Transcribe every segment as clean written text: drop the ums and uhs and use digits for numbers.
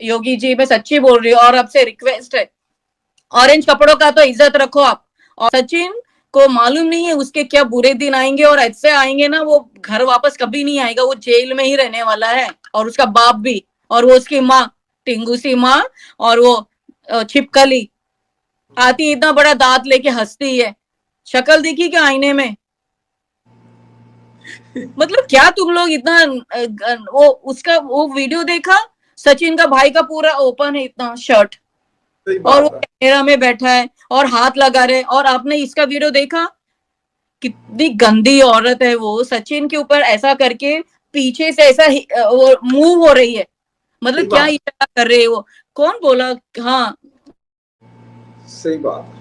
योगी जी, मैं सच्ची बोल रही हूँ और आपसे रिक्वेस्ट है, ऑरेंज कपड़ों का तो इज्जत रखो आप। और सचिन को मालूम नहीं है उसके क्या बुरे दिन आएंगे, और ऐसे आएंगे ना वो घर वापस कभी नहीं आएगा, वो जेल में ही रहने वाला है, और उसका बाप भी, और वो उसकी माँ टिंगूसी माँ, और वो छिपकली आती इतना बड़ा दांत लेके हंसती है, शक्ल देखी क्या आईने में? मतलब क्या तुम लोग इतना वो उसका वो वीडियो देखा, सचिन का भाई का पूरा ओपन है इतना शर्ट, और वो कैमरा में बैठा है और हाथ लगा रहे, और आपने इसका वीडियो देखा, कितनी गंदी औरत है वो, सचिन के ऊपर ऐसा करके पीछे से ऐसा वो मूव हो रही है, मतलब क्या इशारा कर रहे है वो, कौन बोला? हाँ सही बात।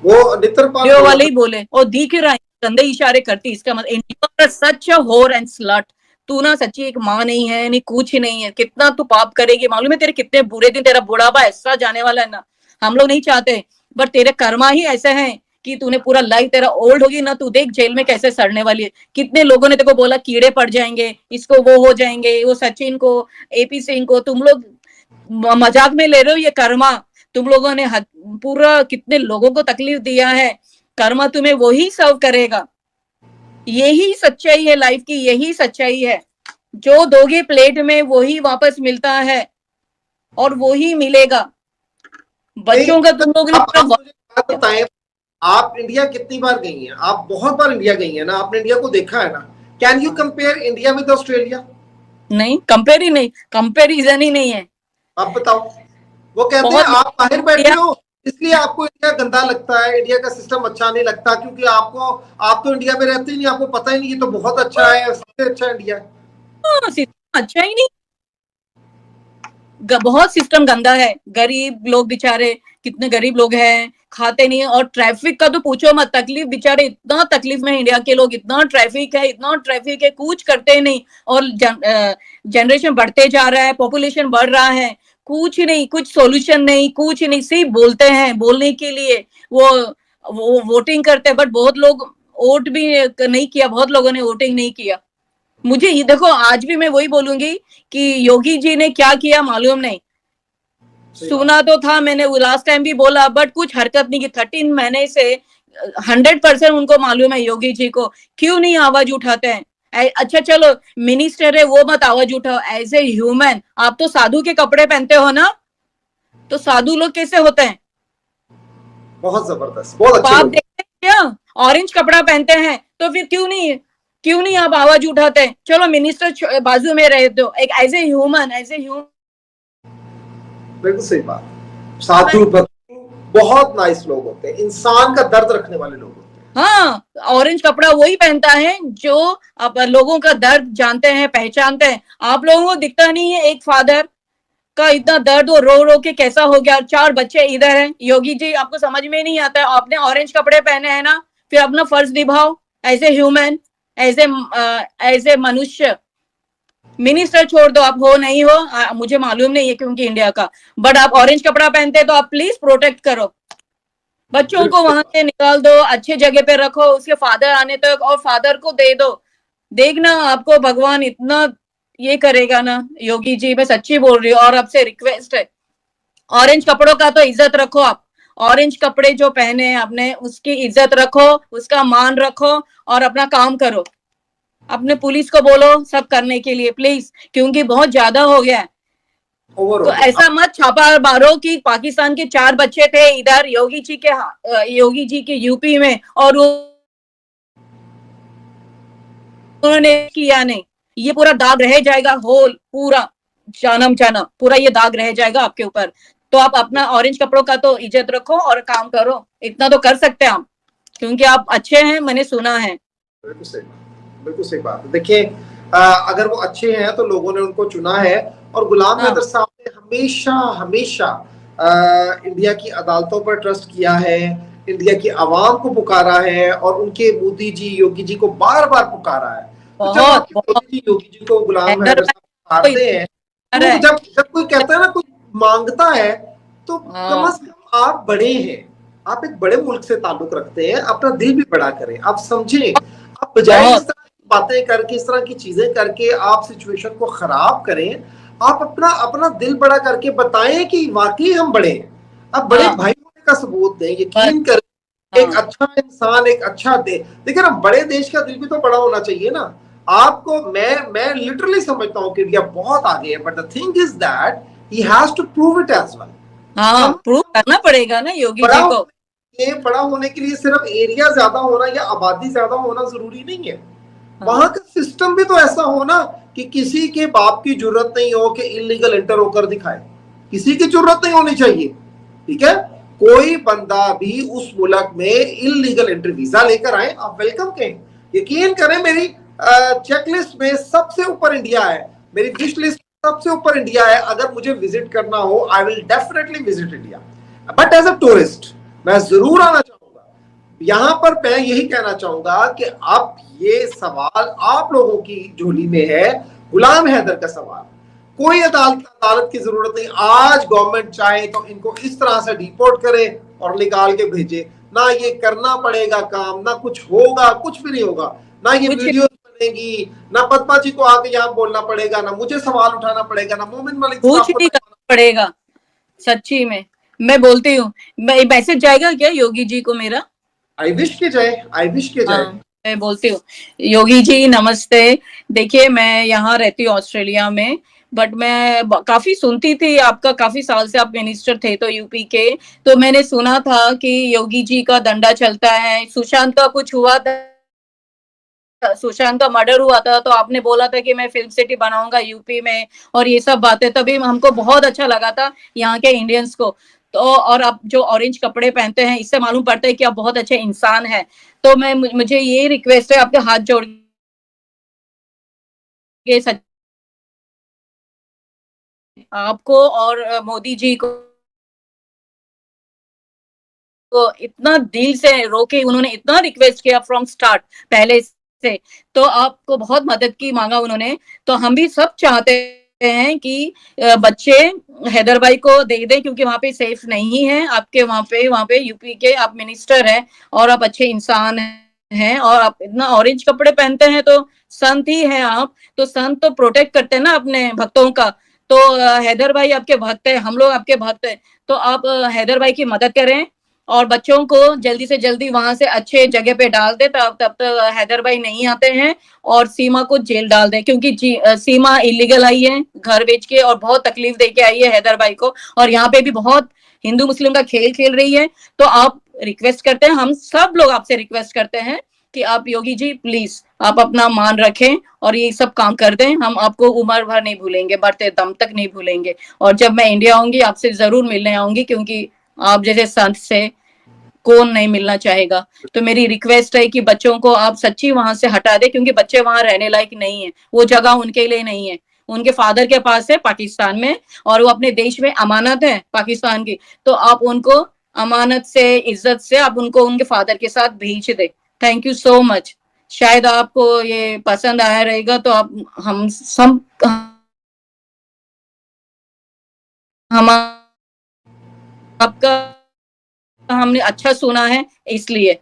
वो वीडियो वाले ही बोले, और दिख रहा है गंदे इशारे करती, इसका मतलब इंडिया सच होर एंड स्लट, तू ना सच्ची एक माँ नहीं है, नहीं कुछ नहीं है, कितना तू पाप करेगी मालूम है, तेरे कितने बुरे दिन, तेरा बुढ़ापा ऐसा जाने वाला है ना, हम लोग नहीं चाहते, बट तेरे कर्मा ही ऐसे हैं कि तूने पूरा लाइफ तेरा ओल्ड होगी ना, तू देख जेल में कैसे सड़ने वाली है, कितने लोगों ने तेरे को बोला कीड़े पड़ जाएंगे, इसको वो हो जाएंगे, वो सचिन को, एपी सिंह को, तुम लोग मजाक में ले रहे हो, ये कर्मा तुम लोगों ने पूरा कितने लोगों को तकलीफ दिया है, कर्मा तुम्हें वही सर्व करेगा, यही सच्चाई है लाइफ की, यही सच्चाई है, जो दोगे प्लेट में वही वापस मिलता है, और वही मिलेगा। बच्चों का तुम लोग ने बताएं, आप इंडिया कितनी बार गई हैं? आप बहुत बार इंडिया गई हैं ना, आपने इंडिया को देखा है ना, can you compare India with Australia? नहीं, कंपेयर ही नहीं, कंपेरिजन ही नहीं है। आप बताओ, वो कहते हैं आप बाहर बैठे हो इसलिए आपको इंडिया गंदा लगता है, इंडिया का सिस्टम अच्छा नहीं लगता, क्योंकि आप तो इंडिया में रहते ही नहीं, आपको पता ही नहीं, ये तो बहुत अच्छा है, सबसे अच्छा इंडिया है। सिस्टम अच्छा ही नहीं, बहुत सिस्टम गंदा है, गरीब लोग बेचारे, कितने गरीब लोग हैं, खाते नहीं है, और ट्रैफिक का तो पूछो मत, तकलीफ बेचारे, इतना तकलीफ में इंडिया के लोग, इतना ट्रैफिक है, कुछ करते नहीं, और जनरेशन बढ़ते जा रहा है, पॉपुलेशन बढ़ रहा है, कुछ नहीं, कुछ सॉल्यूशन नहीं, कुछ नहीं, सिर्फ बोलते हैं बोलने के लिए, वो वोटिंग करते हैं, बट बहुत लोग वोट भी नहीं किया, बहुत लोगों ने वोटिंग नहीं किया। मुझे ये देखो, आज भी मैं वही बोलूंगी कि योगी जी ने क्या किया मालूम नहीं, सुना तो था मैंने, लास्ट टाइम भी बोला, बट कुछ हरकत नहीं की, 13 महीने से 100% उनको मालूम है योगी जी को, क्यों नहीं आवाज उठाते हैं? अच्छा चलो मिनिस्टर है वो मत आवाज उठाओ, एज ए ह्यूमन आप तो साधु के कपड़े पहनते हो ना, तो साधु लोग कैसे होते हैं? बहुत जबरदस्त, बहुत अच्छे आप देखते हैं क्या, ऑरेंज कपड़ा पहनते हैं, तो फिर क्यों नहीं आप आवाज उठाते? चलो मिनिस्टर बाजू में रहे, तो एक एज ए ह्यूमन, बिल्कुल सही बात, साधु बहुत नाइस लोग होते हैं, इंसान का दर्द रखने वाले लोग होते हैं। हाँ, ऑरेंज कपड़ा वही पहनता है जो अब लोगों का दर्द जानते हैं, पहचानते हैं। आप लोगों को दिखता नहीं है एक फादर का इतना दर्द, वो रो रो के कैसा हो गया, 4 बच्चे इधर हैं, योगी जी आपको समझ में नहीं आता है, आपने ऑरेंज कपड़े पहने हैं ना, फिर अपना फर्ज निभाओ as a human, as a मनुष्य। मिनिस्टर छोड़ दो, आप हो नहीं हो मुझे मालूम नहीं है क्योंकि इंडिया का, बट आप ऑरेंज कपड़ा पहनते तो आप प्लीज प्रोटेक्ट करो, बच्चों को वहां से निकाल दो, अच्छे जगह पे रखो, उसके फादर आने तक, और फादर को दे दो, देखना आपको भगवान इतना ये करेगा ना। योगी जी, मैं सच्ची बोल रही हूँ, और आपसे रिक्वेस्ट है, ऑरेंज कपड़ों का तो इज्जत रखो आप, ऑरेंज कपड़े जो पहने हैं आपने उसकी इज्जत रखो, उसका मान रखो, और अपना काम करो, अपने पुलिस को बोलो सब करने के लिए प्लीज, क्योंकि बहुत ज्यादा हो गया है। तो ऐसा मत छापा मारो कि पाकिस्तान के 4 बच्चे थे इधर योगी जी के यूपी में, और उन्होंने किया नहीं, ये पूरा दाग रह जाएगा, होल पूरा जानम जाना, पूरा ये दाग रह जाएगा आपके ऊपर। तो आप अपना ऑरेंज कपड़ों का तो इज्जत रखो और काम करो, इतना तो कर सकते हैं आप, क्योंकि आप अच्छे हैं, मैंने सुना है। बिल्कुल सही बात। देखिए अगर वो अच्छे हैं तो लोगों ने उनको चुना है, और गुलाम हैदर साहब ने हमेशा इंडिया की अदालतों पर ट्रस्ट किया है, इंडिया की आवाम को पुकारा है, और उनके मोदी जी योगी जी को बार बार पुकारा है। तो योगी जी को गुलाम हैदर साहब पुकारते हैं, तो जब कोई कहता है ना, कोई मांगता है, तो कम से कम आप बड़े हैं, आप एक बड़े मुल्क से ताल्लुक रखते हैं, अपना दिल भी बड़ा करें, आप समझें, आप बजाय इस तरह बातें करके, इस तरह की चीजें करके आप सिचुएशन को खराब करें। आप अपना अपना दिल बड़ा करके बताएं कि वाकई हम बड़े हैं, आप बड़े भाई होने का सबूत दें, यकीन करें। एक अच्छा इंसान, एक अच्छा देखिए ना, बड़े देश का दिल भी तो बड़ा होना चाहिए ना। आपको मैं लिटरली समझता हूँ कि इंडिया बहुत आगे है, but the thing is that he has to prove it as well. हाँ, प्रूव करना पड़ेगा ना योगी जी को। ये बड़ा होने के लिए सिर्फ एरिया ज्यादा होना या आबादी ज्यादा होना जरूरी नहीं है। वहां का सिस्टम भी तो ऐसा हो ना कि किसी के बाप की जरूरत नहीं हो कि इलीगल एंटर होकर दिखाए, किसी की जरूरत नहीं होनी चाहिए, ठीक है। कोई बंदा भी उस मुल्क में इलीगल एंट्री वीजा लेकर आए, आप वेलकम कहें। यकीन करें, मेरी चेकलिस्ट में सबसे ऊपर इंडिया है, मेरी विश लिस्ट सबसे ऊपर इंडिया है। अगर मुझे विजिट करना हो, I will definitely visit India, but as a tourist मैं जरूर आना चाहूंगा। यहां पर मैं यही कहना चाहूंगा कि अब ये सवाल आप लोगों की झोली में है, गुलाम हैदर का सवाल। कोई अदालत की जरूरत नहीं। आज गवर्नमेंट चाहे तो इनको इस तरह से डिपोर्ट करे और निकाल के भेजे, ना ये करना पड़ेगा काम, ना कुछ होगा, कुछ भी नहीं होगा, ना ये वीडियो बनेगी, ना पद्मा जी को आके यहाँ बोलना पड़ेगा, ना मुझे सवाल उठाना पड़ेगा, ना मोमिन मलिक कुछ नहीं करना पड़ेगा। सच्ची में मैं बोलती हूँ, मैसेज जाएगा क्या योगी जी को मेरा? आई विश के जाए, आई विश के जाए। मैं बोलती हूँ योगी जी नमस्ते। देखिए, मैं यहाँ रहती हूँ ऑस्ट्रेलिया में, बट मैं काफी सुनती थी आपका, काफी साल से आप मिनिस्टर थे तो यूपी के, तो मैंने सुना था कि योगी जी का डंडा चलता है। सुशांत का कुछ हुआ था, सुशांत का मर्डर हुआ था, तो आपने बोला था कि मैं फिल्म सिटी बनाऊंगा यूपी में, और ये सब बातें तभी हमको बहुत अच्छा लगा था यहाँ के इंडियंस को। तो और आप जो ऑरेंज कपड़े पहनते हैं, इससे मालूम पड़ता है कि आप बहुत अच्छे इंसान हैं। तो मुझे ये रिक्वेस्ट है, आपके हाथ जोड़ के आपको और मोदी जी को इतना दिल से रोके, उन्होंने इतना रिक्वेस्ट किया फ्रॉम स्टार्ट पहले से, तो आपको बहुत मदद की मांगा उन्होंने। तो हम भी सब चाहते हैं कि बच्चे हैदर भाई को दे दें, क्योंकि वहां पे सेफ नहीं है। आपके वहां पे यूपी के आप मिनिस्टर हैं और आप अच्छे इंसान हैं, और आप इतना ऑरेंज कपड़े पहनते हैं, तो संत ही हैं आप, तो संत तो प्रोटेक्ट करते हैं ना अपने भक्तों का। तो हैदर भाई आपके भक्त है, हम लोग आपके भक्त है, तो आप हैदर भाई की मदद करें और बच्चों को जल्दी से जल्दी वहां से अच्छे जगह पे डाल दे, तब तक हैदर भाई नहीं आते हैं, और सीमा को जेल डाल दे, क्योंकि सीमा इलीगल आई है घर बेच के, और बहुत तकलीफ दे के आई है हैदर भाई को, और यहाँ पे भी बहुत हिंदू मुस्लिम का खेल खेल रही है। तो आप रिक्वेस्ट करते हैं, हम सब लोग आपसे रिक्वेस्ट करते हैं कि आप योगी जी प्लीज आप अपना मान रखें और ये सब काम कर दें। हम आपको उम्र भर नहीं भूलेंगे, बढ़ते दम तक नहीं भूलेंगे, और जब मैं इंडिया आऊंगी आपसे जरूर मिलने आऊंगी, क्योंकि आप जैसे संत से कौन नहीं मिलना चाहेगा। तो मेरी रिक्वेस्ट है कि बच्चों को आप सच्ची वहां से हटा दे, क्योंकि बच्चे वहां रहने लायक नहीं है, वो जगह उनके लिए नहीं है, उनके फादर के पास है पाकिस्तान में, और वो अपने देश में अमानत है पाकिस्तान की। तो आप उनको अमानत से, इज्जत से आप उनको उनके फादर के साथ भेज दे। Thank you so much. शायद आपको ये पसंद आया रहेगा, तो आप हम सब हम आपका हमने अच्छा सुना है, इसलिए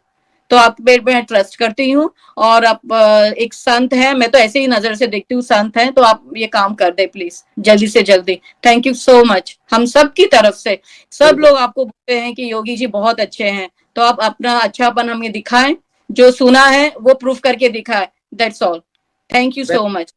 तो आप पे मैं ट्रस्ट करती हूँ, और आप एक संत है, मैं तो ऐसे ही नजर से देखती हूँ संत है, तो आप ये काम कर दे प्लीज जल्दी से जल्दी। Thank you so much. हम सब की तरफ से सब लोग आपको बोलते हैं कि योगी जी बहुत अच्छे हैं, तो आप अपना अच्छापन हमें दिखाएं, जो सुना है वो प्रूफ करके दिखाएं। That's all. Thank you so much.